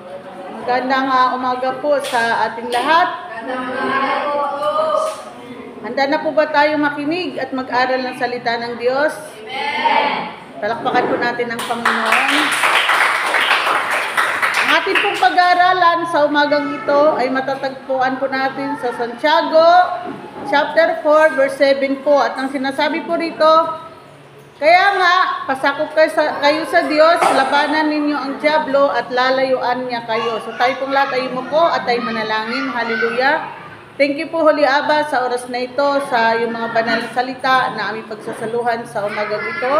Magandang umaga po sa ating lahat. Handa na po ba tayo makinig at mag-aral ng salita ng Diyos? Amen! Palakpakan po natin ang Panginoon. Ang ating pong pag-aaralan sa umagang ito ay matatagpuan po natin sa Santiago, chapter 4, verse 7 po. At ang sinasabi po rito, kaya nga, pasakop kayo sa Diyos, labanan ninyo ang dyablo at lalayuan niya kayo. So tayo pong lahat ay umuko at ay manalangin. Hallelujah. Thank you po, Holy Abba, sa oras na ito, sa iyong mga banal na salita na aming pagsasaluhan sa umagang ito.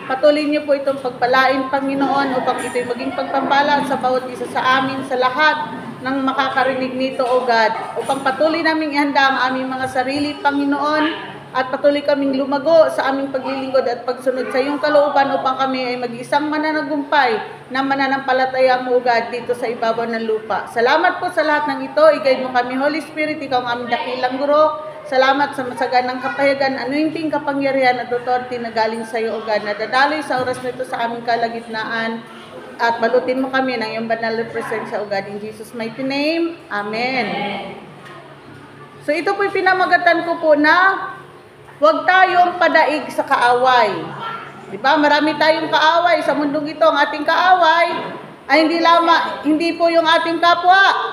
Patuloy niyo po itong pagpalain, Panginoon, upang ito'y maging pagpampala sa bawat isa sa amin, sa lahat ng makakarinig nito, O God. Upang patuloy naming ihanda ang aming mga sarili, Panginoon, at patuloy kaming lumago sa aming paglilingkod at pagsunod sa iyong kalooban upang kami ay mag-isang mananagumpay na mananampalataya mo, God, dito sa ibabaw ng lupa. Salamat po sa lahat ng ito. I-guide mo kami, Holy Spirit, ikaw ang aming dakilang guro. Salamat sa masaganang kapayagan, anointing, kapangyarihan at authority na galing sa iyo, O God, na dadaloy sa oras nito sa aming kalagitnaan at balutin mo kami ng iyong banal na presensya, O God, in Jesus' mighty name. Amen. So ito po'y pinamagatan ko po na huwag tayong padaig sa kaaway. Diba? Marami tayong kaaway sa mundong ito. Ang ating kaaway ay hindi po yung ating kapwa.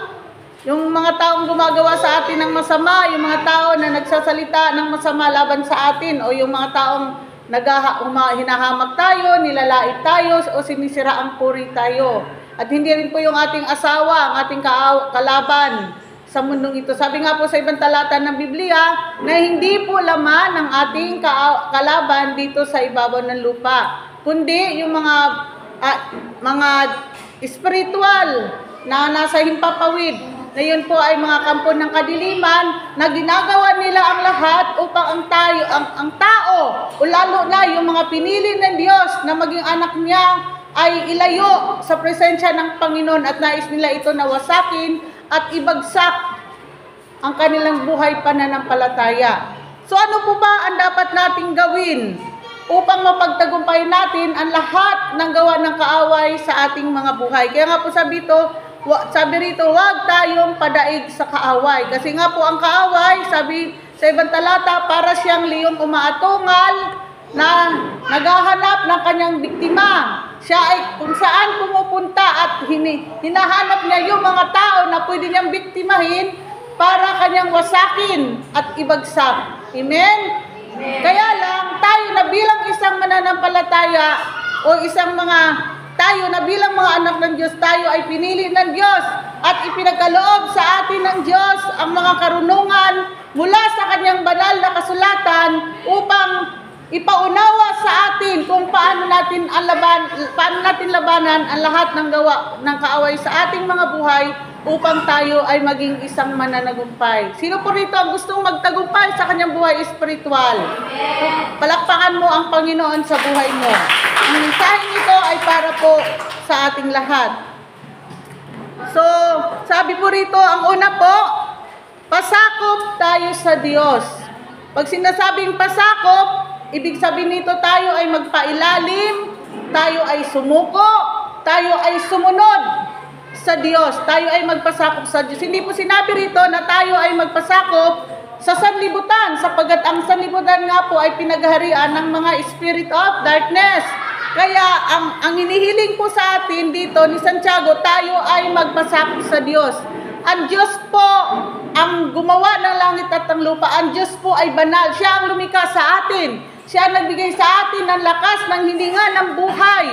Yung mga taong gumagawa sa atin ng masama, yung mga tao na nagsasalita ng masama laban sa atin, o yung mga taong hinahamak tayo, nilalait tayo, o sinisira ang puri tayo. At hindi rin po yung ating asawa, ang ating kalaban sa mundong ito. Sabi nga po sa ibang talata ng Biblia na hindi po laman ng ating kalaban dito sa ibabaw ng lupa, kundi yung mga spiritual na nasa himpapawid, na yun po ay mga kampo ng kadiliman na ginagawa nila ang lahat upang ang tao, o lalo na yung mga pinili ng Diyos na maging anak niya, ay ilayo sa presensya ng Panginoon at nais nila ito na wasakin at ibagsak ang kanilang buhay pananampalataya. So ano po ba ang dapat nating gawin upang mapagtagumpayin natin ang lahat ng gawa ng kaaway sa ating mga buhay? Kaya nga po sabi rito, huwag tayong padaig sa kaaway. Kasi nga po ang kaaway, sabi sa ibang talata, para siyang liyong umaatungal na naghahanap ng kanyang biktima. Siya ay kung saan pumupunta at hinahanap niya yung mga tao na pwede niyang biktimahin para kanyang wasakin at ibagsak. Amen? Kaya lang, tayo na bilang isang mananampalataya o tayo na bilang mga anak ng Diyos, tayo ay pinili ng Diyos at ipinagkaloob sa atin ng Diyos ang mga karunungan mula sa kanyang banal na kasulatan upang ipaunawa sa atin kung paano natin labanan ang lahat ng gawa ng kaaway sa ating mga buhay upang tayo ay maging isang mananagumpay. Sino po rito ang gustong magtagumpay sa kanyang buhay espiritual? Palakpakan mo ang Panginoon sa buhay mo. Ang mensaheng ito ay para po sa ating lahat. So, sabi po rito, ang una po, pasakop tayo sa Diyos. Pag sinasabing pasakop, ibig sabihin nito tayo ay magpailalim, tayo ay sumuko, tayo ay sumunod sa Diyos. Tayo ay magpasakop sa Diyos. Hindi po sinabi rito na tayo ay magpasakop sa sanlibutan, sapagkat ang sanlibutan nga po ay pinagharian ng mga spirit of darkness. Kaya ang hinihiling po sa atin dito ni Santiago, tayo ay magpasakop sa Diyos. Ang Diyos po ang gumawa ng langit at ng lupa. Ang Diyos po ay banal. Siya ang lumikha sa atin. Siya nagbigay sa atin ng lakas ng hininga ng buhay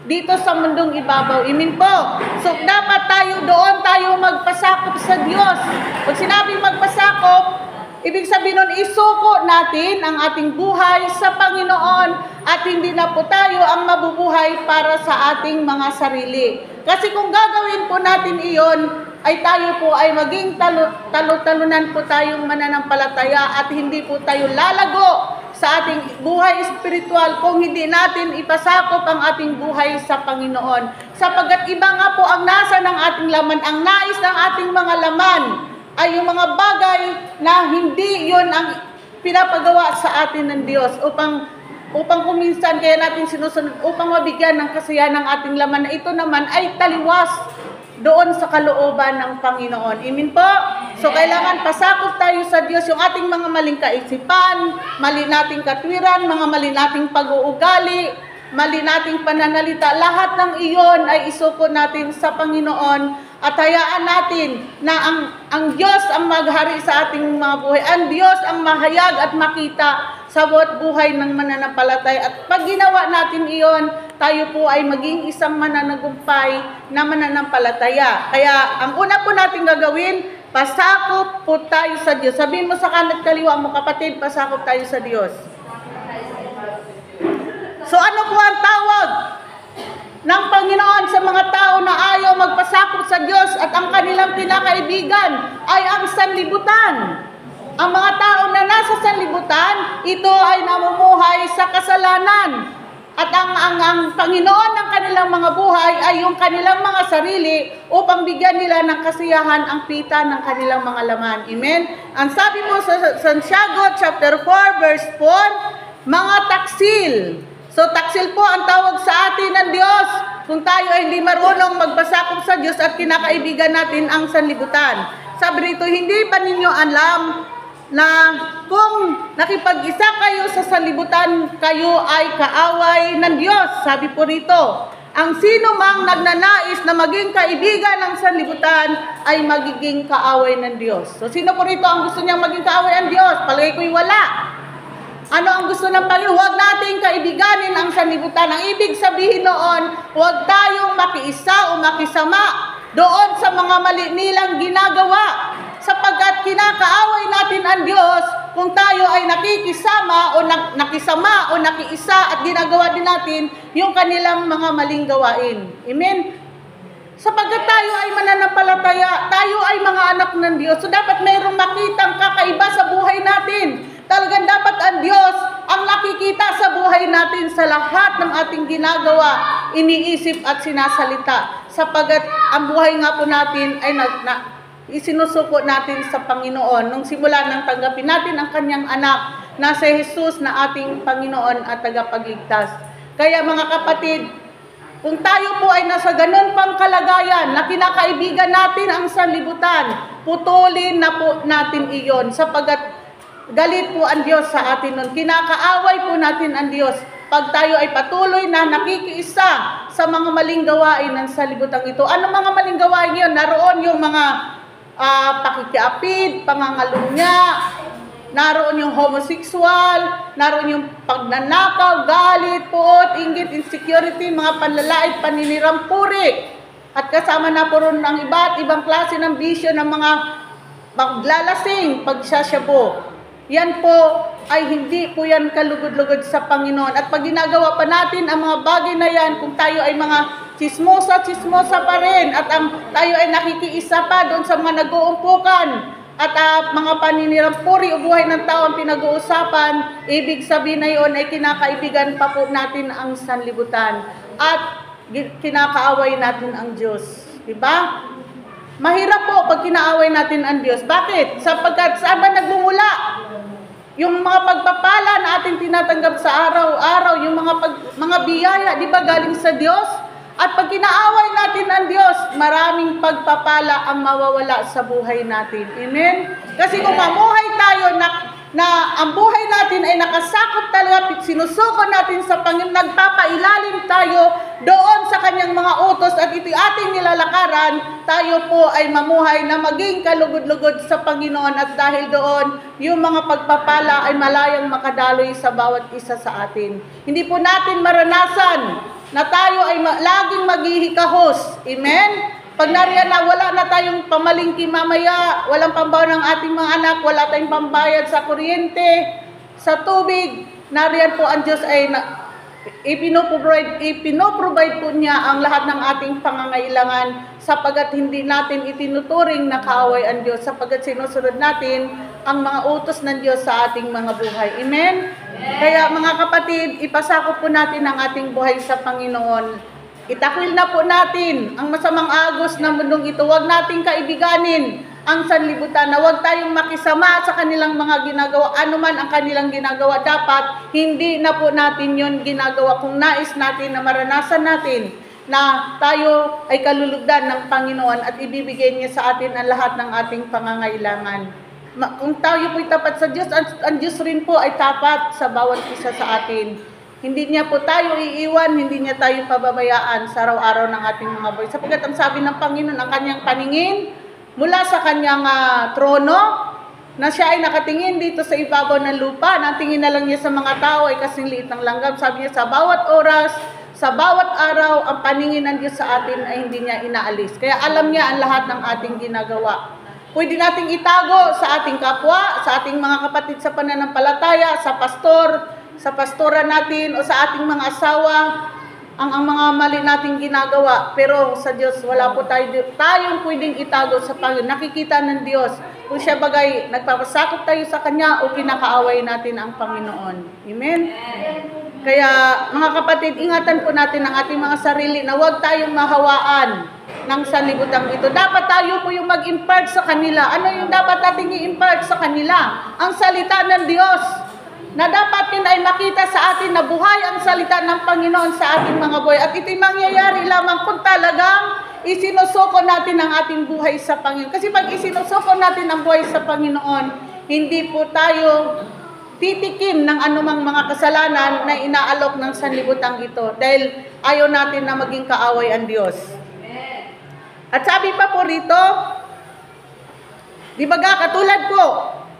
dito sa mundong ibabaw. Amen po. So, dapat tayo magpasakop sa Diyos. Pag sinabing magpasakop, ibig sabihin nun, isuko natin ang ating buhay sa Panginoon at hindi na po tayo ang mabubuhay para sa ating mga sarili. Kasi kung gagawin po natin iyon, ay tayo po ay maging talunan po tayong mananampalataya at hindi po tayo lalago sa ating buhay espiritual kung hindi natin ipasakop ang ating buhay sa Panginoon. Sapagkat iba nga po ang nasa ng ating laman, ang nais ng ating mga laman ay yung mga bagay na hindi yon ang pinapagawa sa atin ng Diyos upang kuminsan kaya natin sinusunod upang mabigyan ng kasiyahan ng ating laman na ito naman ay taliwas doon sa kalooban ng Panginoon. Amen po? So, kailangan pasakop tayo sa Diyos yung ating mga maling kaisipan, mali nating katwiran, mga mali nating pag-uugali, mali nating pananalita. Lahat ng iyon ay isuko natin sa Panginoon at hayaan natin na ang Diyos ang maghari sa ating mga buhay. Ang Diyos ang mahayag at makita sa bawat buhay ng mananampalataya. At pag ginawa natin iyon, tayo po ay maging isang mananagumpay na mananampalataya. Kaya ang una po natin gagawin, pasakop po tayo sa Diyos. Sabihin mo sa kanan at kaliwa mo, kapatid, pasakop tayo sa Diyos. So ano po ang tawag ng Panginoon sa mga tao na ayaw magpasakop sa Diyos at ang kanilang pinakaibigan ay ang sanlibutan? Ang mga tao na nasa sanlibutan, ito ay namumuhay sa kasalanan. At ang Panginoon ng kanilang mga buhay ay yung kanilang mga sarili upang bigyan nila ng kasiyahan ang pita ng kanilang mga laman. Amen? Ang sabi mo sa Santiago chapter 4 verse 4, mga taksil. So taksil po ang tawag sa atin ng Diyos kung tayo ay hindi marunong magpasakop sa Diyos at kinakaibigan natin ang sanlibutan. Sabi rito, hindi ba ninyo alam na kung nakipag-isa kayo sa sanlibutan, kayo ay kaaway ng Diyos? Sabi po rito, ang sino mang nagnanais na maging kaibigan ng sanlibutan ay magiging kaaway ng Diyos. So sino po rito ang gusto niyang maging kaaway ng Diyos? Palagay ko'y wala. Ano ang gusto ng Panginoon? Huwag nating kaibiganin ang sanlibutan. Ang ibig sabihin noon, huwag tayong makiisa o makisama doon sa mga mali nilang ginagawa. Sapagkat kinakaaway natin ang Diyos kung tayo ay nakikisama o nakisama o nakiisa at ginagawa din natin yung kanilang mga maling gawain. Amen? Sapagkat tayo ay mananampalataya, tayo ay mga anak ng Diyos. So dapat mayroong makitang kakaiba sa buhay natin. Talagang dapat ang Diyos ang nakikita sa buhay natin sa lahat ng ating ginagawa, iniisip at sinasalita. Sapagkat ang buhay nga po natin ay isinusuko natin sa Panginoon nung simula nang tanggapin natin ang kanyang anak na si Jesus na ating Panginoon at tagapagligtas. Kaya mga kapatid, kung tayo po ay nasa ganun pang kalagayan na kinakaibigan natin ang sanlibutan, putulin na po natin iyon sapagkat galit po ang Diyos sa atin nun. Kinakaaway po natin ang Diyos pag tayo ay patuloy na nakikiisa sa mga maling gawain ng sanlibutan ito. Ano mga maling gawain yun? Naroon yung mga pakikiapid, pangangalunya, naroon yung homosexual, naroon yung pagnanakaw, galit, puot, inggit, insecurity, mga panlalait, paninirampuri. At kasama na po ron ang iba't ibang klase ng bisyo ng mga paglalasing, pagsasyabo. Yan po ay hindi po yan kalugod-lugod sa Panginoon. At pag ginagawa pa natin ang mga bagay na yan, kung tayo ay mga chismosa pa rin, at tayo ay nakikiisa pa doon sa mga nag-uumpukan, at mga paninirampuri o buhay ng tao ang pinag-uusapan, ibig sabihin na yun ay kinakaibigan pa po natin ang sanlibutan. At kinakaaway natin ang Diyos. Diba? Mahirap po pag kinaaway natin ang Diyos. Bakit? Sapagkat saan ba nagmumula? Yung mga pagpapala na ating tinatanggap sa araw-araw, yung mga biyaya, di ba galing sa Diyos? At pag kinaaway natin ang Diyos, maraming pagpapala ang mawawala sa buhay natin. Amen? Kasi kung mamuhay tayo na ang buhay natin ay nakasakop talaga, sinusuko natin sa Panginoon, nagpapailalim tayo doon sa kanyang mga utos at ito'y ating nilalakaran, tayo po ay mamuhay na maging kalugod-lugod sa Panginoon at dahil doon, yung mga pagpapala ay malayang makadaloy sa bawat isa sa atin. Hindi po natin maranasan na tayo ay laging maghihikahos. Amen? Pag nariyan na wala na tayong pamalingki mamaya, walang pambaon ng ating mga anak, wala tayong pambayad sa kuryente, sa tubig, nariyan po ang Diyos ay ipinoprovide po niya ang lahat ng ating pangangailangan sapagat hindi natin itinuturing na kaaway ang Diyos, sapagat sinusunod natin ang mga utos ng Diyos sa ating mga buhay. Amen? Kaya mga kapatid, ipasakop po natin ang ating buhay sa Panginoon. Itakwil na po natin ang masamang agos ng mundong ito. Huwag nating kaibiganin ang sanlibutan na huwag tayong makisama sa kanilang mga ginagawa. Ano man ang kanilang ginagawa, dapat hindi na po natin yon ginagawa. Kung nais natin na maranasan natin na tayo ay kalulugdan ng Panginoon at ibibigay niya sa atin ang lahat ng ating pangangailangan. Kung tayo po'y tapat sa Diyos, ang Diyos rin po ay tapat sa bawat isa sa atin. Hindi niya po tayo iiwan, hindi niya tayo pababayaan sa araw-araw ng ating mga buhay. Sapagkat ang sabi ng Panginoon, ang kanyang paningin mula sa kanyang trono, na siya ay nakatingin dito sa ibabaw ng lupa, natingin na lang niya sa mga tao ay kasing liit ng langgam. Sabi niya, sa bawat oras, sa bawat araw, ang paningin ng Diyos sa atin ay hindi niya inaalis. Kaya alam niya ang lahat ng ating ginagawa. Pwede nating itago sa ating kapwa, sa ating mga kapatid sa pananampalataya, sa pastor, sa pastora natin, o sa ating mga asawa, ang mga mali nating ginagawa. Pero sa Diyos, wala po tayong pwedeng itago sa Panginoon. Nakikita ng Diyos kung siya bagay nagpapasakop tayo sa Kanya o kinakaaway natin ang Panginoon. Amen? Kaya mga kapatid, ingatan po natin ang ating mga sarili na huwag tayong mahawaan ng sanlibutan ito. Dapat tayo po yung mag-impart sa kanila. Ano yung dapat nating i-impart sa kanila? Ang salita ng Diyos. Na dapat yun ay makita sa atin na buhay ang salita ng Panginoon sa ating mga buhay. At ito'y mangyayari lamang kung talagang isinusuko natin ang ating buhay sa Panginoon. Kasi pag isinusuko natin ang buhay sa Panginoon, hindi po tayo titikim ng anumang mga kasalanan na inaalok ng sanlibutan ito. Dahil ayaw natin na maging kaaway ang Diyos. At sabi pa po rito, di ba katulad po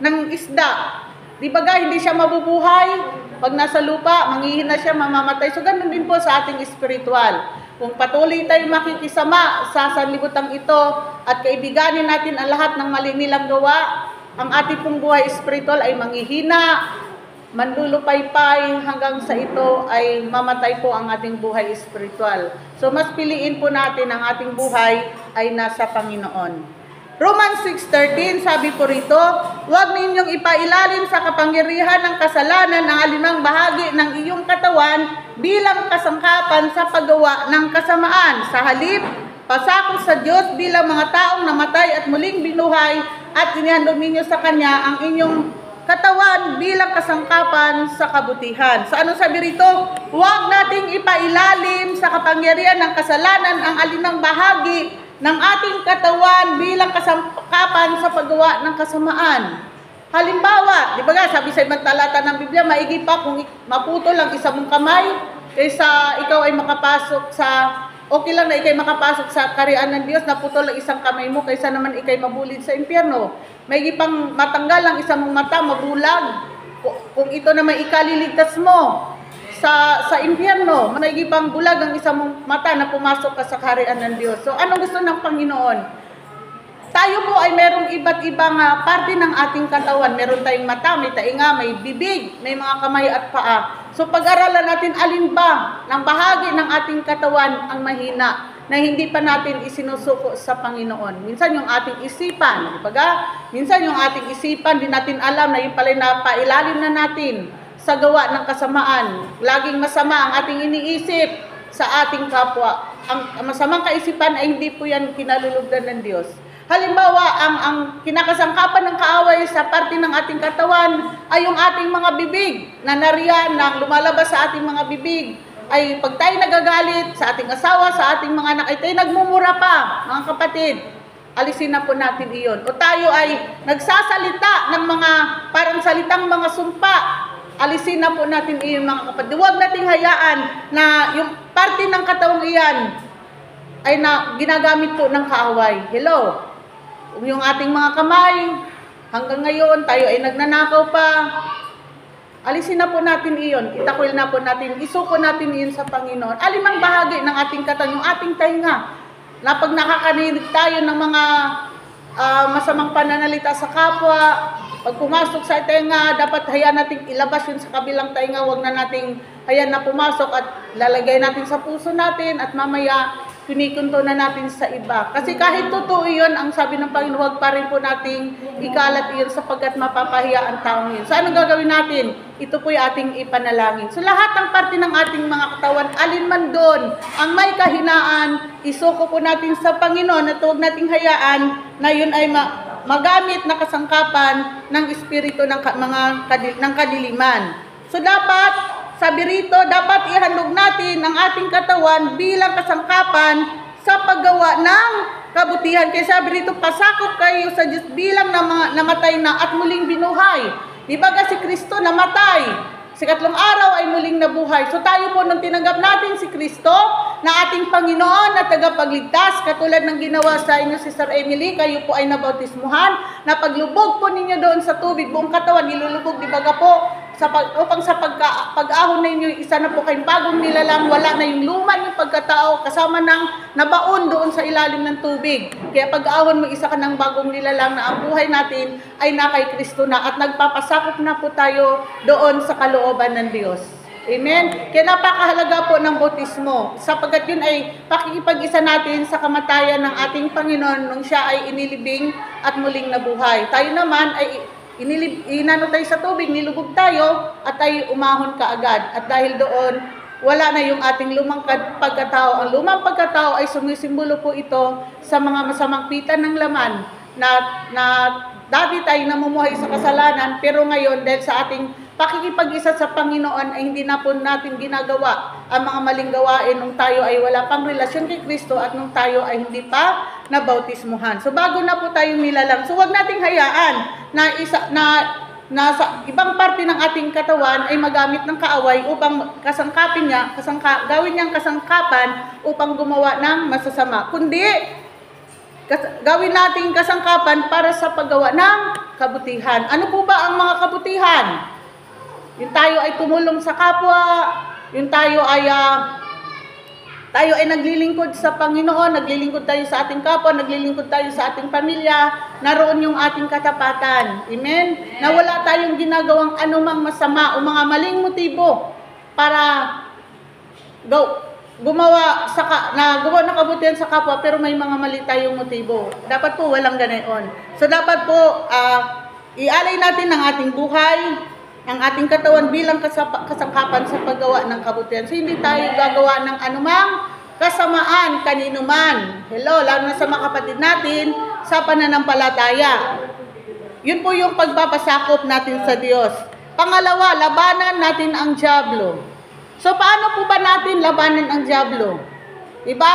ng isda, di ba hindi siya mabubuhay? Pag nasa lupa, manghihina siya, mamamatay. So ganun din po sa ating spiritual. Kung patuloy tayong makikisama sa sanlibutan ito at kaibiganin natin ang lahat ng mali nilang gawa, ang ating pong buhay spiritual ay manghihina, manlulupaypay, hanggang sa ito ay mamatay po ang ating buhay spiritual. So mas piliin po natin ang ating buhay ay nasa Panginoon. Romans 6:13, sabi po rito, huwag ninyong ipailalim sa kapangyarihan ng kasalanan ang alinang bahagi ng iyong katawan bilang kasangkapan sa paggawa ng kasamaan. Sa halip, pasakop sa Diyos bilang mga taong namatay at muling binuhay at inihandog ninyo sa Kanya ang inyong katawan bilang kasangkapan sa kabutihan. So ano sabi rito? Huwag nating ipailalim sa kapangyarihan ng kasalanan ang alinang bahagi ng ating katawan bilang kasangkapan sa paggawa ng kasamaan. Halimbawa, di ba sabi sa ibang talata ng Biblia, maigi pa kung maputol ang isa mong kamay kaysa ikaw ay makapasok sa, okay lang na ikay makapasok sa kaharian ng Diyos, naputol ang isang kamay mo kaysa naman ikay mabulid sa impyerno. Maigi pang matanggal ang isa mong mata, mabulag, kung ito naman ikaliligtas mo sa impyerno, maigi pang bulag ang isang mong mata na pumasok ka sa kaharian ng Diyos. So anong gusto ng Panginoon? Tayo po ay merong iba't ibang parte ng ating katawan. Meron tayong mata, may tainga, may bibig, may mga kamay at paa. So pag-aralan natin alin ba ng bahagi ng ating katawan ang mahina na hindi pa natin isinusuko sa Panginoon. Minsan yung ating isipan, minsan yung ating isipan, di natin alam na yung pala napailalim na natin sa gawa ng kasamaan. Laging masama ang ating iniisip sa ating kapwa. Ang masamang kaisipan ay hindi po yan kinalulugdan ng Diyos. Halimbawa, ang kinakasangkapan ng kaaway sa parte ng ating katawan ay yung ating mga bibig na nariyan, na lumalabas sa ating mga bibig. Ay pag tayo nagagalit sa ating asawa, sa ating mga anak, ay tayo nagmumura pa, mga kapatid. Alisin na po natin iyon. O tayo ay nagsasalita ng mga parang salitang mga sumpa. Alisin na po natin iyon, mga kapatid. Huwag nating hayaan na yung parte ng katawang iyan ay na ginagamit po ng kaaway. Hello? Yung ating mga kamay, hanggang ngayon, tayo ay nagnanakaw pa. Alisin na po natin iyon. Itakwil na po natin. Isuko natin iyon sa Panginoon. Alimang bahagi ng ating katawan, yung ating tainga, na pag nakakarinig tayo ng mga masamang pananalita sa kapwa, pag pumasok sa tainga, dapat hayaan natin ilabas yun sa kabilang tainga. Huwag na nating hayaan na pumasok at lalagay natin sa puso natin at mamaya pinikunto na natin sa iba. Kasi kahit totoo yun, ang sabi ng Panginoon, huwag pa rin po nating ikalat iyon sapagkat mapapahiya ang taong yun. So anong gagawin natin? Ito po yung ating ipanalangin. So lahat ng parte ng ating mga katawan, alin man doon, ang may kahinaan, isuko po natin sa Panginoon at huwag nating hayaan na yun ay magamit na kasangkapan ng espiritu ng kadiliman. So dapat sabi rito, dapat ihandog natin ang ating katawan bilang kasangkapan sa paggawa ng kabutihan. Kaya sabi rito, pasakop kayo sa Diyos bilang namatay na at muling binuhay. Di ba si Kristo namatay? Sa ikatlong araw ay muling nabuhay. So tayo po nung tinanggap natin si Kristo na ating Panginoon at tagapagligtas, katulad ng ginawa sa inyo si Sir Emily, kayo po ay nabautismuhan, na paglubog po ninyo doon sa tubig, buong katawan nilulubog, di ba po, upang sa pag-ahon na inyo, isa na po kayong bagong nilalang, wala na yung luma yung pagkatao, kasama ng nabaon doon sa ilalim ng tubig. Kaya pag-ahon mo, isa ka ng bagong nilalang na ang buhay natin ay na kay Kristo na at nagpapasakop na po tayo doon sa kalooban ng Diyos. Amen? Kaya napakahalaga po ng bautismo, sapagkat yun ay pakikipag-isa natin sa kamatayan ng ating Panginoon nung siya ay inilibing at muling nabuhay. Tayo naman ay inano tayo sa tubig, nilubog tayo at tayo umahon kaagad. At dahil doon, wala na yung ating lumang pagkatao. Ang lumang pagkatao ay sumisimbolo po ito sa mga masamang pita ng laman na dati tayo namumuhay sa kasalanan, pero ngayon dahil sa ating pakikipag-isa sa Panginoon ay hindi na po natin ginagawa ang mga maling gawain nung tayo ay wala pang relasyon kay Kristo at nung tayo ay hindi pa nabautismuhan. So bago na po tayong nilalang. So wag nating hayaan na sa ibang parte ng ating katawan ay magamit ng kaaway upang gawin niyang kasangkapan upang gumawa ng masasama. Kundi gawin nating kasangkapan para sa paggawa ng kabutihan. Ano po ba ang mga kabutihan? Yung tayo ay tumulong sa kapwa, yung tayo ay naglilingkod sa Panginoon, naglilingkod tayo sa ating kapwa, naglilingkod tayo sa ating pamilya, naroon yung ating katapatan. Amen? Na wala tayong ginagawang anumang masama o mga maling motibo para gumawa ng kabutihan sa kapwa, pero may mga mali tayong motibo. Dapat po walang ganayon. So dapat po ialay natin ang ating buhay, ang ating katawan bilang kasangkapan sa paggawa ng kabutihan. So hindi tayo gagawa ng anumang kasamaan kanino man. Hello, lalo na sa mga kapatid natin sa pananampalataya. Yun po yung pagpapasakop natin sa Diyos. Pangalawa, labanan natin ang dyablo. So paano po ba natin labanan ang dyablo? Diba?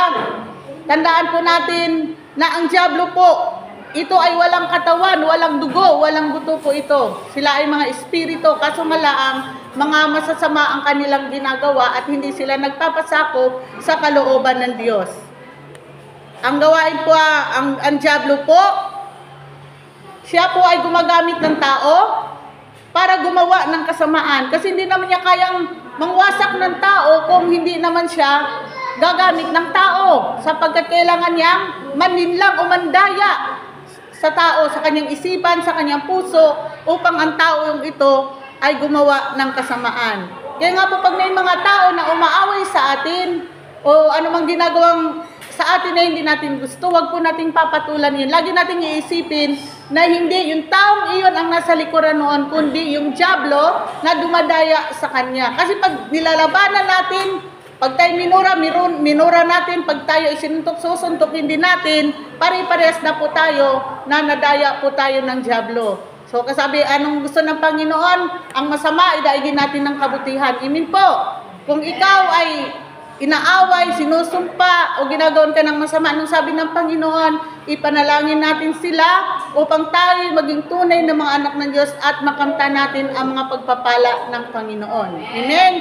Tandaan po natin na ang dyablo po, ito ay walang katawan, walang dugo, walang buto po ito. Sila ay mga espiritu, kaso malaang mga masasama ang kanilang ginagawa at hindi sila nagpapasakop sa kalooban ng Diyos. Ang gawain po, ang dyablo po, siya po ay gumagamit ng tao para gumawa ng kasamaan. Kasi hindi naman niya kayang mangwasak ng tao kung hindi naman siya gagamit ng tao. Sapagkat kailangan niyang maninlang o mandaya sa tao, sa kanyang isipan, sa kanyang puso, upang ang tao yung ito ay gumawa ng kasamaan. Kaya nga po pag may mga tao na umaaway sa atin, o anumang ginagawang sa atin na hindi natin gusto, wag po nating papatulan yun. Lagi nating iisipin na hindi yung taong iyon ang nasa likuran noon, kundi yung dyablo na dumadaya sa kanya. Kasi pag nilalabanan natin, pag tayo minura natin, pag tayo isinuntok, susuntokin din natin, pare-parehas na po tayo, na nadaya po tayo ng dyablo. So kasabi, anong gusto ng Panginoon? Ang masama, idaigin natin ng kabutihan. Amen po. Kung ikaw ay inaaway, sinusumpa, o ginagawan ka ng masama, anong sabi ng Panginoon? Ipanalangin natin sila upang tayo maging tunay na mga anak ng Diyos at makamta natin ang mga pagpapala ng Panginoon. Amen?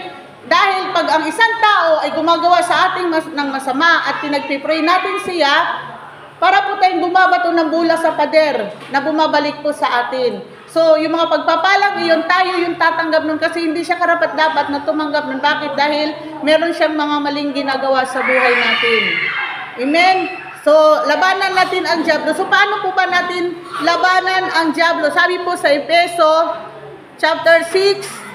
Dahil pag ang isang tao ay gumagawa sa ating ng masama at pinagpipray natin siya, para po tayong bumabato ng bula sa pader na bumabalik po sa atin. So, yung mga pagpapalang iyon, tayo yung tatanggap nun kasi hindi siya karapat-dapat na tumanggap nun. Bakit? Dahil meron siyang mga maling ginagawa sa buhay natin. Amen? So, labanan natin ang dyablo. So, paano po ba natin labanan ang dyablo? Sabi po sa Efeso, chapter 6,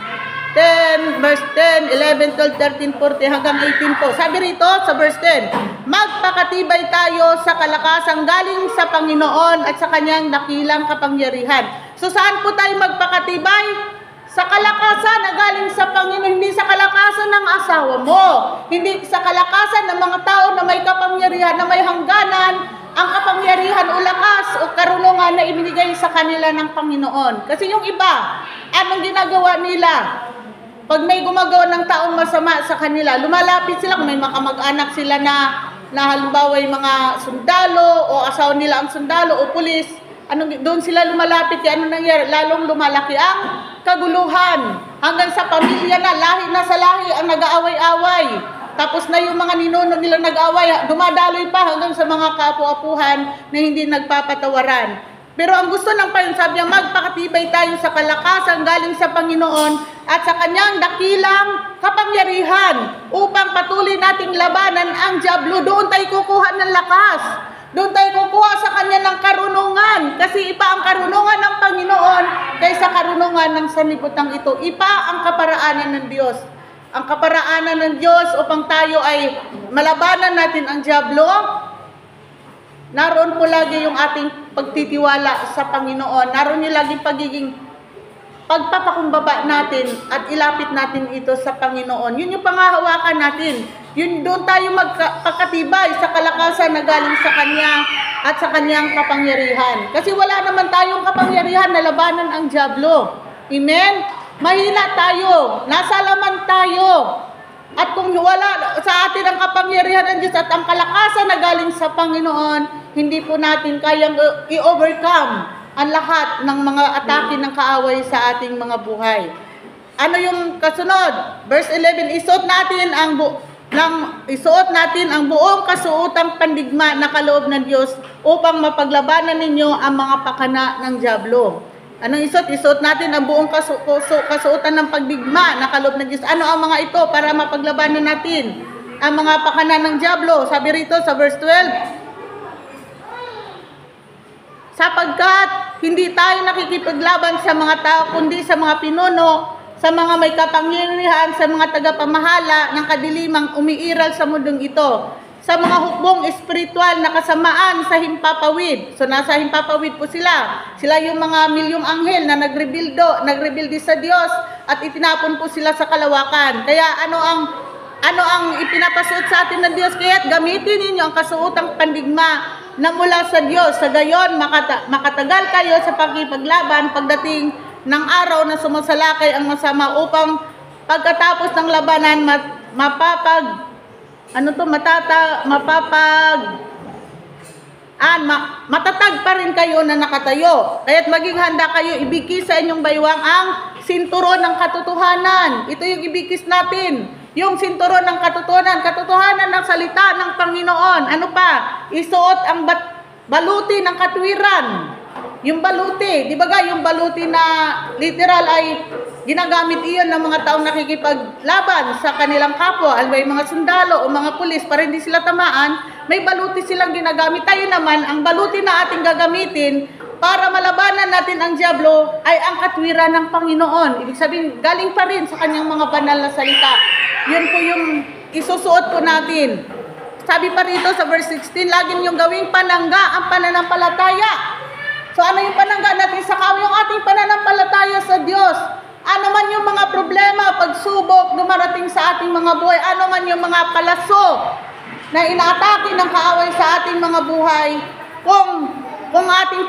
10, verse 10, 11, 12, 13, 14, hanggang 18 po. Sabi rito sa verse 10, magpakatibay tayo sa kalakasang galing sa Panginoon at sa kanyang dakilang kapangyarihan. So saan po tayo magpakatibay? Sa kalakasan na galing sa Panginoon, hindi sa kalakasan ng asawa mo. Hindi sa kalakasan ng mga tao na may kapangyarihan, na may hangganan, ang kapangyarihan o lakas o karunungan na ibinigay sa kanila ng Panginoon. Kasi yung iba, anong ginagawa nila? Pag may gumagawa ng taong masama sa kanila, lumalapit sila kung may makamag-anak sila na halimbawa yung mga sundalo o asawa nila ang sundalo o pulis, doon sila lumalapit, ano nangyari? Lalong lumalaki ang kaguluhan. Hanggang sa pamilya na, lahi na sa lahi ang nag-aaway-away. Tapos na yung mga ninuno nila nag-away, dumadaloy pa hanggang sa mga kapu-apuhan na hindi nagpapatawaran. Pero ang gusto ng Panginoon, sabi niya, magpakatibay tayo sa kalakasan galing sa Panginoon at sa kanyang dakilang kapangyarihan upang patuloy nating labanan ang dyablo. Doon tayo kukuha ng lakas. Doon tayo kukuha sa kanya ng karunungan. Kasi iba ang karunungan ng Panginoon kaysa karunungan ng sanlibutan ito. Iba ang kaparaanan ng Diyos. Ang kaparaanan ng Diyos upang tayo ay malabanan natin ang dyablo. Naroon po lagi yung ating pagtitiwala sa Panginoon. Naroon yung lagi pagiging pagpapakumbaba natin at ilapit natin ito sa Panginoon. Yun yung pangahawakan natin. Yun doon tayo magpakatibay sa kalakasan na galing sa Kanya at sa Kanyang kapangyarihan. Kasi wala naman tayong kapangyarihan na labanan ang dyablo. Amen? Mahina tayo. Nasa laman tayo. At kung wala sa atin ang kapangyarihan ng Diyos at ang kalakasan na galing sa Panginoon, hindi po natin kayang i-overcome ang lahat ng mga atake ng kaaway sa ating mga buhay. Ano yung kasunod? Verse 11, isuot natin ang buong kasuotang pandigma na kaloob ng Diyos upang mapaglabanan ninyo ang mga pakana ng dyablo. Anong isuot? Isuot natin ang buong kasuotan ng pagdigma na kaloob ng Diyos. Ano ang mga ito para mapaglabanan natin ang mga pakana ng dyablo? Sabi rito sa verse 12, sapagkat hindi tayo nakikipaglaban sa mga tao, kundi sa mga pinuno, sa mga may kapangyarihan, sa mga tagapamahala ng kadilimang umiiral sa mundong ito, sa mga hukbong espiritual na kasamaan sa himpapawid. So nasa himpapawid po sila. Sila yung mga milyong anghel na nagrebildo sa Diyos at itinapon po sila sa kalawakan. Kaya ano ang ipinapasuot sa atin ng Diyos? Kaya't gamitin ninyo ang kasuotang pandigma na mula sa Diyos. Sa gayon, makatagal kayo sa pagkipaglaban pagdating ng araw na sumasalakay ang masama upang pagkatapos ng labanan matatag pa rin kayo na nakatayo. Kaya't maging handa kayo, ibigis sa inyong baywang ang sinturon ng katotohanan. Ito yung ibigis natin. Yung sinturon ng katotohanan ng salita ng Panginoon. Ano pa? Isuot ang baluti ng katwiran. Yung baluti, di ba yung baluti na literal ay ginagamit iyon ng mga taong nakikipaglaban sa kanilang kapwa, yung mga sundalo o mga pulis, para hindi sila tamaan, may baluti silang ginagamit. Tayo naman, ang baluti na ating gagamitin para malabanan natin ang dyablo ay ang katwiran ng Panginoon. Ibig sabihin, galing pa rin sa kanyang mga banal na salita. Yun po yung isusuot po natin. Sabi pa rito sa verse 16, lagi niyong gawing panangga ang pananampalataya. So ano yung panangga natin sa kaw? Yung ating pananampalataya sa Diyos. Ano man yung mga problema, pagsubok, dumarating sa ating mga buhay, ano man yung mga palaso na inaatake ng kaaway sa ating mga buhay, kung ating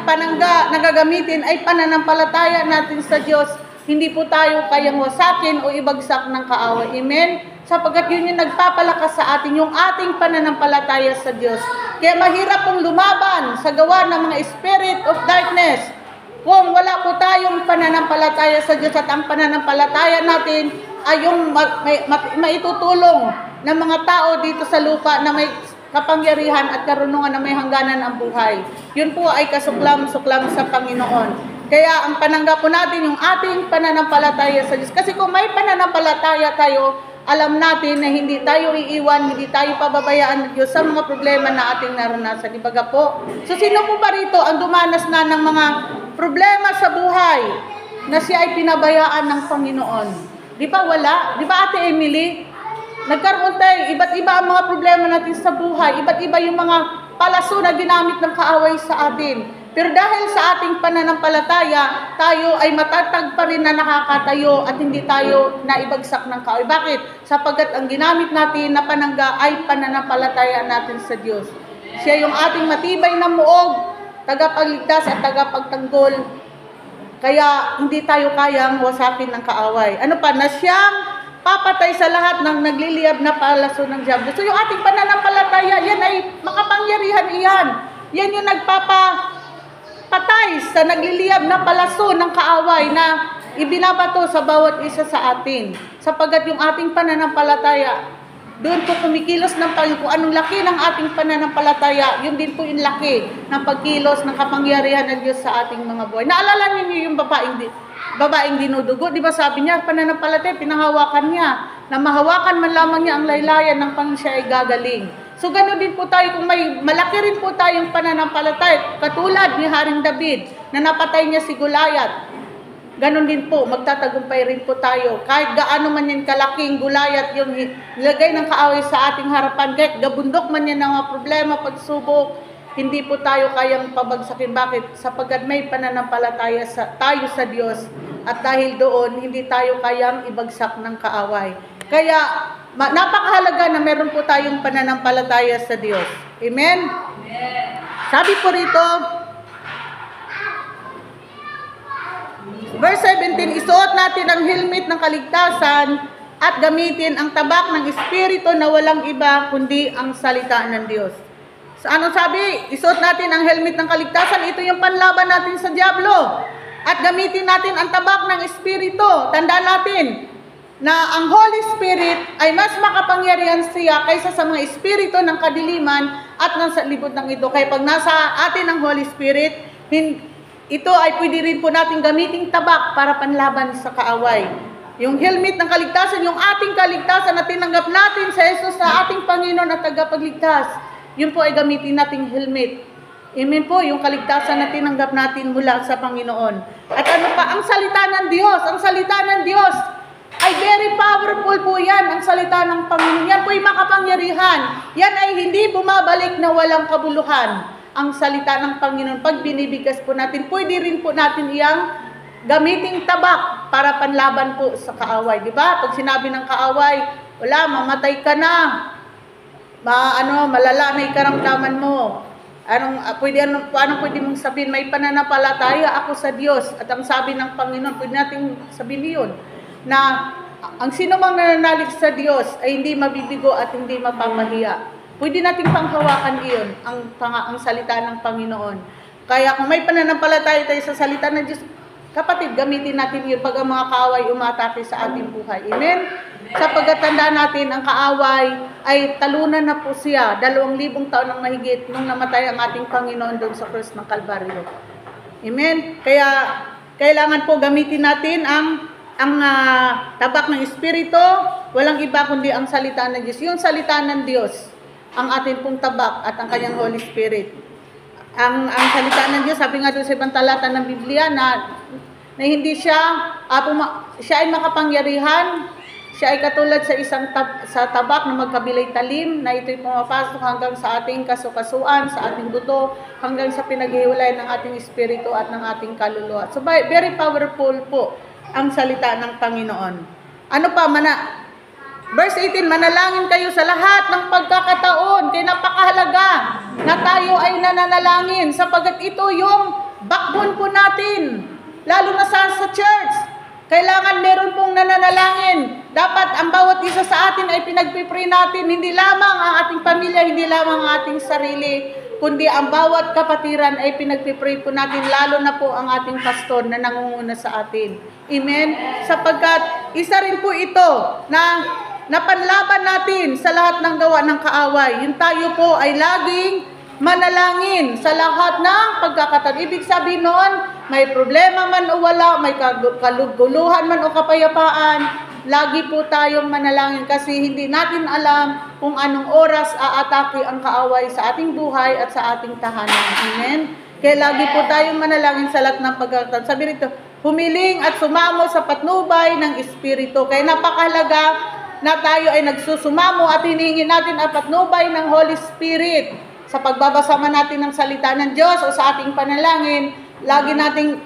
panangga na gagamitin ay pananampalataya natin sa Diyos, hindi po tayo kayang wasakin o ibagsak ng kaaway. Amen? Sapagkat yun yung nagpapalakas sa atin, yung ating pananampalataya sa Diyos. Kaya mahirap pong lumaban sa gawa ng mga spirit of darkness kung wala po tayong pananampalataya sa Diyos, at ang pananampalataya natin ay yung maitutulong ng mga tao dito sa lupa na may kapangyarihan at karunungan na may hangganan ang buhay. Yun po ay kasuklam-suklam sa Panginoon. Kaya ang panangga po natin yung ating pananampalataya sa Diyos. Kasi kung may pananampalataya tayo, alam natin na hindi tayo iiwan, hindi tayo pababayaan ng Diyos sa mga problema na ating naranasan. Ibaga po. So sino po ba rito ang dumanas na ng mga problema sa buhay na siya ay pinabayaan ng Panginoon? Di ba wala? Di ba Ate Emily? Nagkaroon tayo, iba't iba ang mga problema natin sa buhay. Iba't iba yung mga palaso na ginamit ng kaaway sa atin. Pero dahil sa ating pananampalataya, tayo ay matatag pa rin na nakakatayo at hindi tayo naibagsak ng kaaway. Bakit? Sapagkat ang ginamit natin na panangga ay pananampalataya natin sa Diyos. Siya yung ating matibay na muog, tagapagligtas at tagapagtanggol Kaya hindi tayo kayang wasakin ng kaaway. Ano pa? Na siyang papatay sa lahat ng nagliliyab na palaso ng diablo. So yung ating pananampalataya, yan ay makapangyarihan iyan. Yan yung nagpapatay sa nagliliyab na palaso ng kaaway na ibinabato sa bawat isa sa atin. Sapagkat yung ating pananampalataya, doon po kumikilos ng kung anong laki ng ating pananampalataya, yun din po yung laki ng pagkilos ng kapangyarihan ng Diyos sa ating mga buhay. Naalala niyo yung babaeng dinudugo, di ba sabi niya, pananampalataya, pinahawakan niya, na mahawakan man lamang niya ang laylayan ng Panginoon siya ay gagaling. So gano'n din po tayo, kung may malaki rin po tayong pananampalataya, katulad ni Haring David, na napatay niya si Goliath. Ganon din po, magtatagumpay rin po tayo. Kahit gaano man yan kalaking Goliath yung nilagay ng kaaway sa ating harapan, kahit gabundok man yan ng mga problema, pagsubok, hindi po tayo kayang pabagsakin. Bakit? Sapagkat may pananampalataya tayo sa Diyos. At dahil doon, hindi tayo kayang ibagsak ng kaaway. Kaya, napakahalaga na meron po tayong pananampalataya sa Diyos. Amen? Amen. Sabi po rito, verse 17, isuot natin ang helmet ng kaligtasan at gamitin ang tabak ng Espiritu na walang iba kundi ang salita ng Diyos. So, ano sabi? Isuot natin ang helmet ng kaligtasan. Ito yung panlaban natin sa diablo. At gamitin natin ang tabak ng Espiritu. Tandaan natin na ang Holy Spirit ay mas makapangyarihan siya kaysa sa mga espiritu ng kadiliman at ng libot ng ito. Kaya pag nasa atin ang Holy Spirit, ito ay pwede rin po natin gamiting tabak para panlaban sa kaaway. Yung helmet ng kaligtasan, yung ating kaligtasan na tinanggap natin sa Jesus na ating Panginoon at tagapagligtas, yun po ay gamitin nating helmet. Amen po, yung kaligtasan na tinanggap natin mula sa Panginoon. At ano pa, ang salita ng Diyos, ang salita ng Diyos ay very powerful po yan, ang salita ng Panginoon. Yan po ay makapangyarihan. Yan ay hindi bumabalik na walang kabuluhan. Ang salita ng Panginoon, pag binibigkas po natin, pwede rin po natin iyang gamiting tabak para panlaban po sa kaaway. Di ba? Pag sinabi ng kaaway, wala, mamatay ka na. Malala na yung karamdaman mo. Paano pwede mong sabihin, may pananampalataya ako sa Diyos. At ang sabi ng Panginoon, pwede natin sabihin yun, na ang sino mang nananalig sa Diyos ay hindi mabibigo at hindi mapamahiya. Pwede nating panghawakan iyon, ang salita ng Panginoon. Kaya kung may pananampalataya tayo sa salita ng Diyos, kapatid, gamitin natin yun pag ang mga kaaway umatake sa ating buhay. Amen? Sapagkat tandaan natin, ang kaaway ay talunan na po siya 2,000 taon ng mahigit nung namatay ang ating Panginoon doon sa krus ng Kalbaryo. Amen? Kaya kailangan po gamitin natin ang tabak ng Espiritu, walang iba kundi ang salita ng Diyos. Yung salita ng Diyos, ang atin pong tabak at ang kanyang Holy Spirit. Ang salita ng Diyos, sabi nga doon sa ibang talata ng Biblia na hindi siya ay makapangyarihan, siya ay katulad sa isang tabak na magkabilay talim, na ito'y pumapasok hanggang sa ating kasukasuan, sa ating buto, hanggang sa pinaghiwalay ng ating espiritu at ng ating kaluluwa. So very powerful po ang salita ng Panginoon. Ano pa, verse 18, manalangin kayo sa lahat ng pagkakataon. Kaya napakahalaga na tayo ay nananalangin sapagkat ito yung backbone po natin. Lalo na sa church. Kailangan meron pong nananalangin. Dapat ang bawat isa sa atin ay pinagpipray natin. Hindi lamang ang ating pamilya, hindi lamang ang ating sarili, kundi ang bawat kapatiran ay pinagpipray po natin, lalo na po ang ating pastor na nangunguna sa atin. Amen? Sapagkat isa rin po ito na panlaban natin sa lahat ng gawa ng kaaway. Yung tayo po ay laging manalangin sa lahat ng pagkakataon. Ibig sabihin noon, may problema man o wala, may kaluguluhan man o kapayapaan, lagi po tayong manalangin kasi hindi natin alam kung anong oras aatake ang kaaway sa ating buhay at sa ating tahanan. Amen? Kaya lagi po tayong manalangin sa lahat ng pagkakataon. Sabi rito, humiling at sumamo sa patnubay ng Espiritu. Kaya napakahalaga na tayo ay nagsusumamo at hinihingin natin ang patnubay ng Holy Spirit. Sa pagbabasa man natin ng salita ng Diyos o sa ating panalangin, lagi nating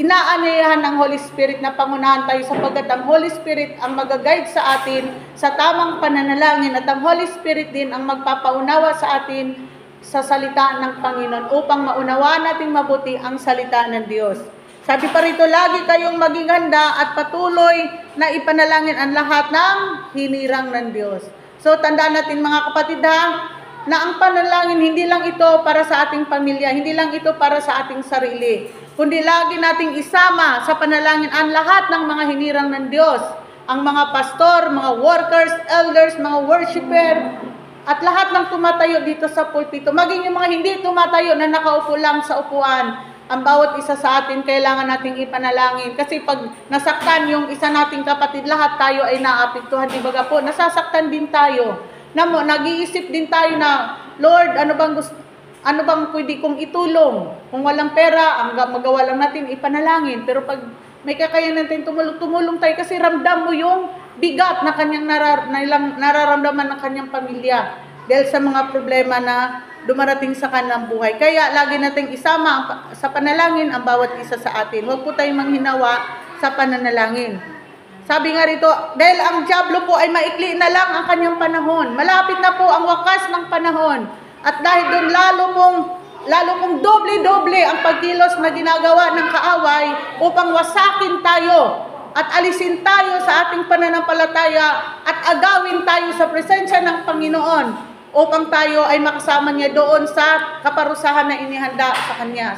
inaanyayahan ng Holy Spirit na pangunahan tayo sapagkat ang Holy Spirit ang mag-guide sa atin sa tamang pananalangin at ang Holy Spirit din ang magpapaunawa sa atin sa salita ng Panginoon upang maunawaan natin mabuti ang salita ng Diyos. Sabi pa rito, lagi kayong maging handa at patuloy na ipanalangin ang lahat ng hinirang ng Diyos. So tandaan natin mga kapatid na ang panalangin hindi lang ito para sa ating pamilya, hindi lang ito para sa ating sarili, kundi lagi nating isama sa panalangin ang lahat ng mga hinirang ng Diyos, ang mga pastor, mga workers, elders, mga worshiper, at lahat ng tumatayo dito sa pulpito, maging yung mga hindi tumatayo na nakaupo lang sa upuan. Ang bawat isa sa atin kailangan nating ipanalangin. Kasi pag nasaktan yung isa nating kapatid, lahat tayo ay naapektuhan. Di ba po? Nasasaktan din tayo. Nag-iisip din tayo na, Lord, ano bang pwede kong itulong? Kung walang pera, ang magawa lang natin ipanalangin. Pero pag may kakayanan natin tumulong tayo kasi ramdam mo yung bigat na kanyang nararamdaman ng kanyang pamilya dahil sa mga problema na dumarating sa kanilang buhay. Kaya lagi nating isama sa panalangin ang bawat isa sa atin. Huwag po tayong manghinawa sa pananalangin. Sabi nga rito, dahil ang dyablo po ay maikli na lang ang kanyang panahon. Malapit na po ang wakas ng panahon. At dahil doon lalo pong doble-doble ang pagkilos na ginagawa ng kaaway upang wasakin tayo at alisin tayo sa ating pananampalataya at agawin tayo sa presensya ng Panginoon upang tayo ay makasama niya doon sa kaparusahan na inihanda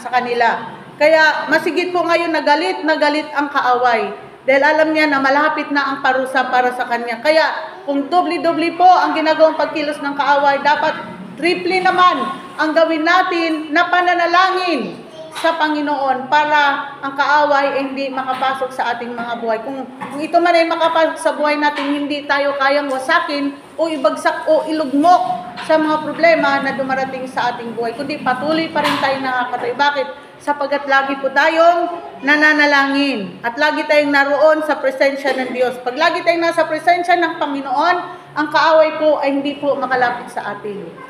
sa kanila. Kaya masigit po ngayon na galit ang kaaway. Dahil alam niya na malapit na ang parusa para sa kanya. Kaya kung doble-doble po ang ginagawang pagkilos ng kaaway, dapat triple naman ang gawin natin na pananalangin sa Panginoon para ang kaaway ay hindi makapasok sa ating mga buhay. Kung ito man ay makapasok sa buhay natin, hindi tayo kayang wasakin o ibagsak o ilugmok sa mga problema na dumarating sa ating buhay. Kundi patuloy pa rin tayo nakakatayo. Bakit? Sapagkat lagi po tayong nananalangin at lagi tayong naroon sa presensya ng Diyos. Pag lagi tayong nasa presensya ng Panginoon, ang kaaway po ay hindi po makalapit sa atin.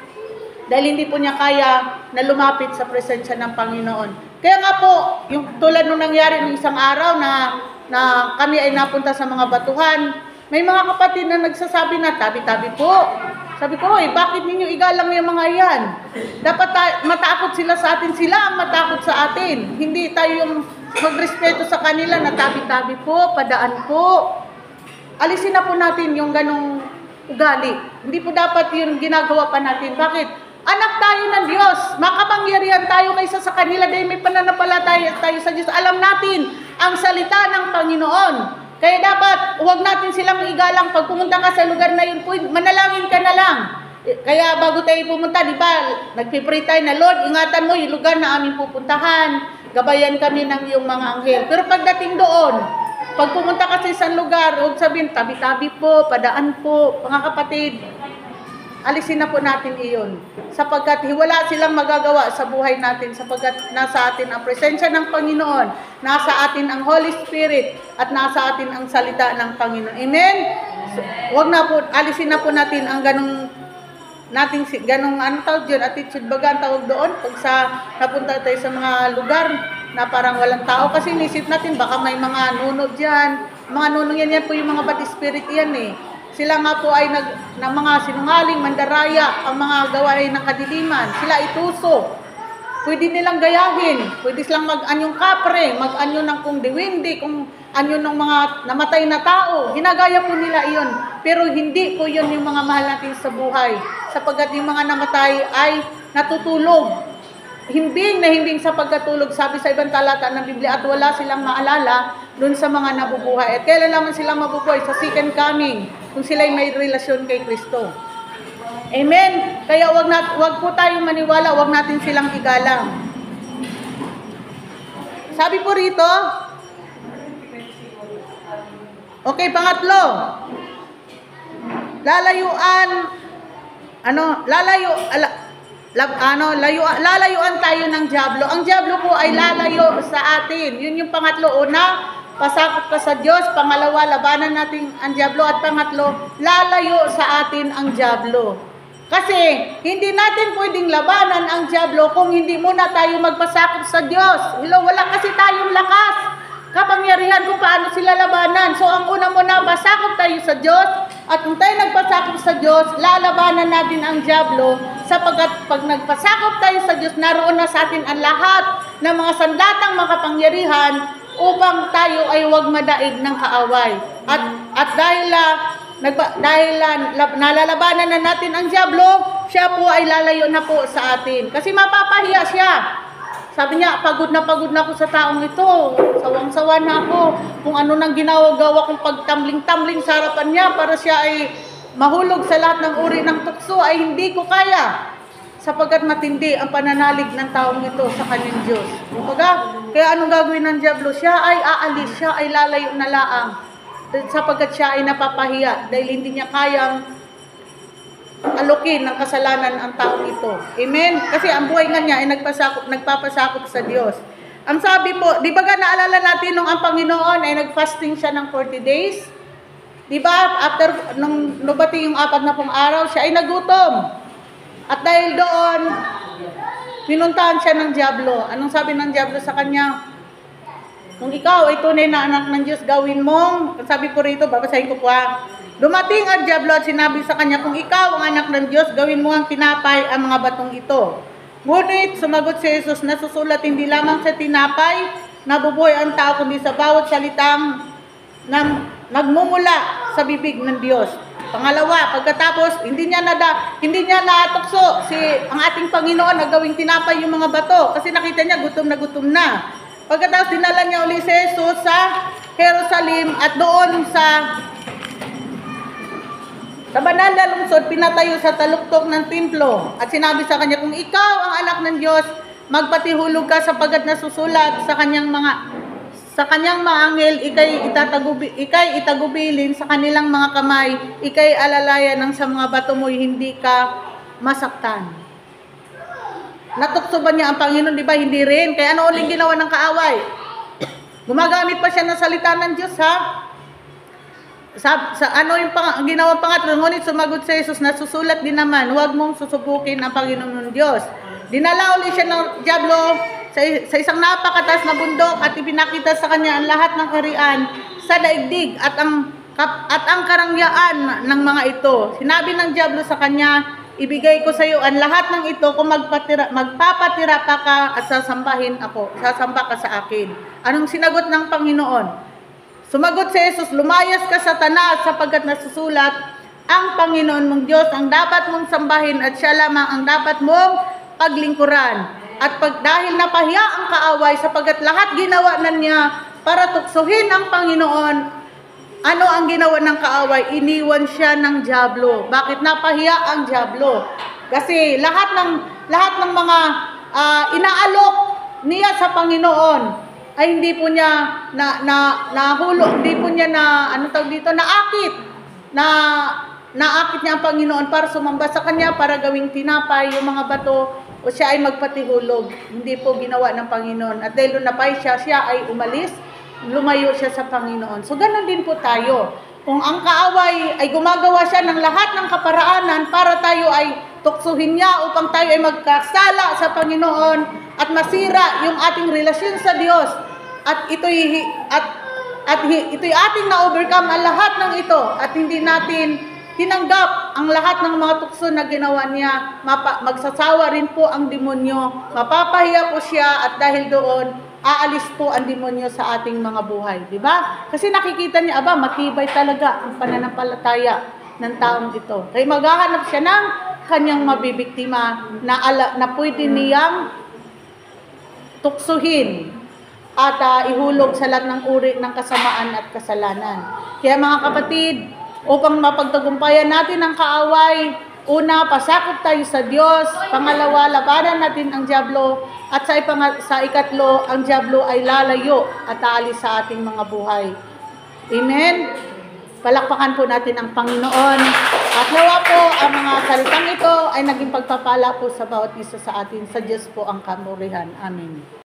Dahil hindi po niya kaya na lumapit sa presensya ng Panginoon. Kaya nga po, yung tulad nung nangyari ng isang araw na kami ay napunta sa mga batuhan, may mga kapatid na nagsasabi na tabi-tabi po. Sabi ko, bakit ninyo igalang yung mga yan? Dapat matakot sila sa atin, sila ang matakot sa atin. Hindi tayo yung magrespeto sa kanila na tabi-tabi po, padaan po. Alisin na po natin yung ganong ugali. Hindi po dapat yung ginagawa pa natin. Bakit? Anak tayo ng Diyos. Makapangyarihan tayo kaysa sa kanila dahil may pananampalataya tayo sa Diyos. Alam natin ang salita ng Panginoon. Kaya dapat huwag natin silang igalang. Pag pumunta ka sa lugar na yun, manalangin ka na lang. Kaya bago tayo pumunta, di ba, nagpipray tayo na, Lord, ingatan mo yung lugar na aming pupuntahan. Gabayan kami ng iyong mga anghel. Pero pagdating doon, pag pumunta ka sa isang lugar, huwag sabihin, tabi-tabi po, padaan po, mga kapatid. Alisin na po natin iyon. Sapagkat wala silang magagawa sa buhay natin. Sapagkat nasa atin ang presensya ng Panginoon. Nasa atin ang Holy Spirit. At nasa atin ang salita ng Panginoon. Amen? So, alisin na po natin ang attitude baga ang tawag doon. Pag napunta tayo sa mga lugar na parang walang tao. Kasi inisip natin, baka may mga nunod dyan. Mga nunod yan po yung mga bad spirit yan eh. Sila nga po ay mga sinungaling, mandaraya, ang mga gawain ng kadiliman. Sila ituso. Pwede nilang gayahin. Pwede silang mag-anyong kapre, mag-anyo ng kung diwindi, kung anyo ng mga namatay na tao. Ginagaya po nila iyon. Pero hindi po yun yung mga mahal natin sa buhay. Sapagkat yung mga namatay ay natutulog. Himbing sa pagkatulog, sabi sa ibang talata ng Biblia, at wala silang maalala dun sa mga nabubuhay. At kailan naman silang mabubuhay? Sa second coming, kung sila'y may relasyon kay Kristo. Amen? Kaya wag po tayong maniwala, wag natin silang igalang. Sabi po rito, okay, pangatlo, lalayuan tayo ng dyablo. Ang dyablo po ay lalayo sa atin. Yun yung pangatlo. Una, pasakop ka sa Diyos. Pangalawa, labanan natin ang dyablo. At pangatlo, lalayo sa atin ang dyablo. Kasi hindi natin pwedeng labanan ang dyablo kung hindi muna tayo magpasakop sa Diyos. Wala kasi tayong lakas. Kapangyarihan kung paano sila labanan. So ang una muna, pasakop tayo sa Diyos. At kung tayo nagpasakop sa Diyos, lalabanan natin ang dyablo sapagkat pag nagpasakop tayo sa Diyos, naroon na sa atin ang lahat ng mga sandatang makapangyarihan upang tayo ay huwag madaig ng kaaway. At dahil nalalabanan na natin ang dyablo, siya po ay lalayo na po sa atin. Kasi mapapahiya siya. Sabi niya, pagod na ako sa taong ito. Sawang-sawa na ako. Kung ano nang ginawa-gawa kong pagtambling-tambling sa harapan niya para siya ay mahulog sa lahat ng uri ng tukso, ay hindi ko kaya. Sapagkat matindi ang pananalig ng taong ito sa kanyang Diyos. Kaya anong gagawin ng dyablo? Siya ay aalis, siya ay lalayo na laang. Sapagkat siya ay napapahiya dahil hindi niya kayang alukin ng kasalanan ang taong ito. Amen? Kasi ang buhay nga niya ay nagpapasakop sa Diyos. Ang sabi po, di ba naalala natin nung ang Panginoon ay nag-fasting siya ng 40 days? Di ba? After, nung nubati yung 40 araw, siya ay nagutom. At dahil doon, pinuntahan siya ng dyablo. Anong sabi ng dyablo sa kanya? Kung ikaw ay tunay na anak ng Diyos, gawin mo. Sabi po rito, babasahin ko po dumating ang dyablo at sinabi sa kanya, kung ikaw ang anak ng Diyos, gawin mo ang tinapay ang mga batong ito. Ngunit, sumagot si Jesus, nasusulat hindi lamang sa tinapay, nabubuhay ang tao, kundi sa bawat salitang nagmumula sa bibig ng Diyos. Pangalawa, pagkatapos, hindi niya natukso ang ating Panginoon na gawing tinapay yung mga bato. Kasi nakita niya, gutom na. Pagkatapos, dinala niya uli si Jesus sa Jerusalem at doon sa banal na lungsod, pinatayo sa taluktok ng templo. At sinabi sa kanya, kung ikaw ang anak ng Diyos, magpatihulog ka sapagkat nasusulat sa kanyang mga anghel, ikay itagubilin sa kanilang mga kamay, ikay alalayan ng sa mga bato mo'y hindi ka masaktan. Natukso ba niya ang Panginoon? Di ba? Hindi rin. Kaya ano uling ginawa ng kaaway? Gumagamit pa siya ng salita ng Diyos, ha? Ano yung ginawa pangatlo? Ngunit sumagot si Jesus, nasusulat din naman, huwag mong susubukin ang Panginoon ng Diyos. Dinala ulit siya ng dyablo sa isang napakataas na bundok at ipinakita sa kanya ang lahat ng kaharian sa daigdig at ang karangyaan ng mga ito. Sinabi ng dyablo sa kanya, ibigay ko sa iyo ang lahat ng ito kung magpapatira pa ka at sasamba ka sa akin. Anong sinagot ng Panginoon? Sumagot si Jesus, lumayas ka Satanas sapagkat nasusulat, ang Panginoon mong Diyos ang dapat mong sambahin at siya lamang ang dapat mong paglingkuran. At dahil napahiya ang kaaway sapagkat lahat ginawa na niya para tuksohin ang Panginoon, ano ang ginawa ng kaaway? Iniwan siya ng dyablo. Bakit napahiya ang dyablo? Kasi lahat ng mga inaalok niya sa Panginoon ay hindi po niya nahulog, hindi po niya naakit niya ang Panginoon para sumamba sa kanya, para gawing tinapay yung mga bato o siya ay magpatihulog. Hindi po ginawa ng Panginoon. At dahil napahiya siya ay umalis, lumayo siya sa Panginoon. So ganun din po tayo. Kung ang kaaway ay gumagawa siya ng lahat ng kaparaanan para tayo ay tuksuhin niya upang tayo ay magkasala sa Panginoon at masira yung ating relasyon sa Diyos. At ito'y ating na-overcome ang lahat ng ito at hindi natin tinanggap ang lahat ng mga tukso na ginawa niya. Magsasawa rin po ang demonyo, mapapahiya po siya at dahil doon aalis po ang demonyo sa ating mga buhay, di ba? Kasi nakikita niya, matibay talaga ang pananampalataya ng taong ito. Kaya maghahanap siya ng kanyang mabibiktima na pwede niyang tuksuhin at ihulog sa lahat ng uri ng kasamaan at kasalanan. Kaya mga kapatid, upang mapagtagumpayan natin ang kaaway, una, pasakop tayo sa Diyos. Pangalawa, labanan natin ang dyablo. At sa ikatlo, ang dyablo ay lalayo at aalis sa ating mga buhay. Amen? Palakpakan po natin ang Panginoon. At nawa po ang mga salitang ito ay naging pagpapala po sa bawat isa sa atin. Sa Diyos po ang kamurihan. Amen.